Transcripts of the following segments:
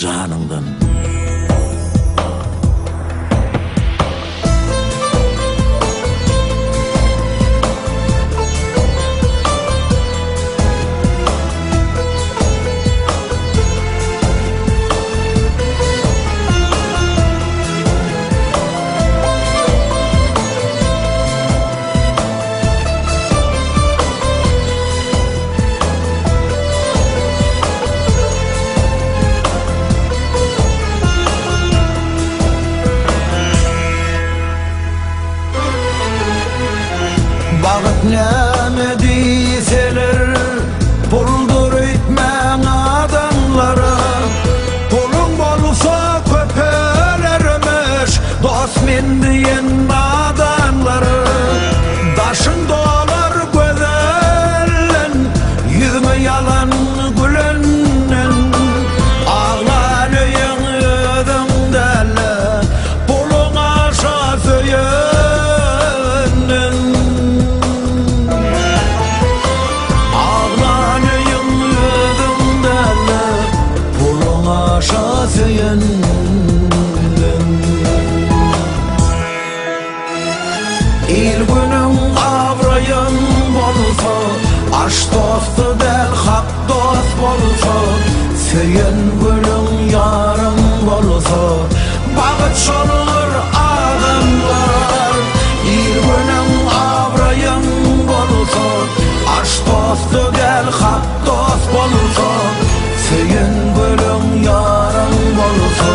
canından. Bağıt näme diýseler, puldur etmeň adamlara. Pulun bolsa köpelermiş, dost men diýen adamlara. Daşın dolar gözellen, yüzüme yalan gülenden. Ağlanýan özüňdele, pulun aşa söyenden. İl günün avrayın bolsa, aş dostu del hak dost bolsa, söyün gülün yarın bolsa, bağıt şolur adamlar. İl günün avrayın bolsa, aş dostu del hak dost bolsa, söyün gülün yarın bolsa,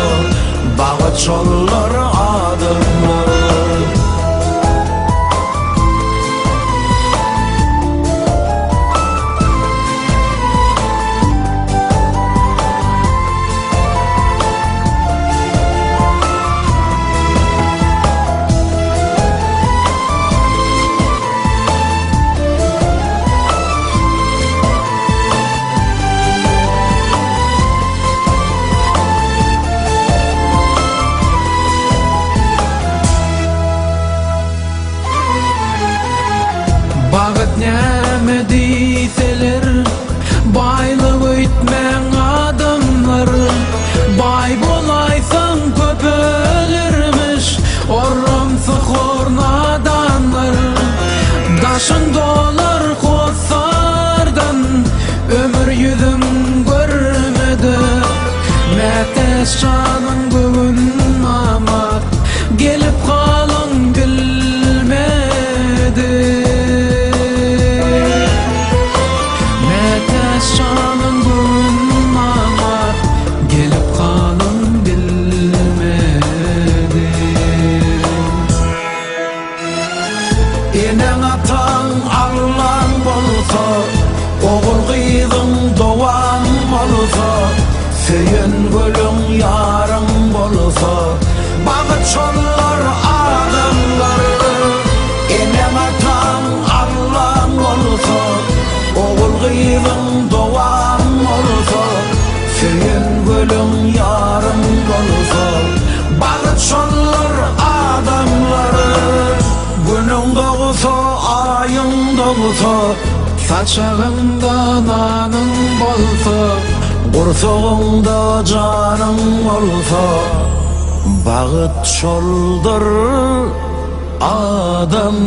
bağıt şolur adamlar. Bağıt näme diýseler, baýlyk öýtmeň adamlar. Bay bolaýsaň köpelermiş, orramsy hornadanlar. Daşın dolar kotsardan, ömür yüzüm görmedi. Mätäş canın göwün amat, gelip galyň bilmedi. Şanın bulmama, gelip kalın bilmedi. Enen atan Allah'ın bolsa, oğul kızın doğan bolsa, söyün gülün yarın bolsa, bağıt şollar adamlar. Enen atan Allah'ın bolsa, oğul kızın doğan bolsa, söyün gülün yarın bolsa, bağıt şollar adamlar. Günün doğsa, ayın doğsa, Saçağında nanın bolsa, Gursuğunda canın olsa, bağıt şoldur adamlar.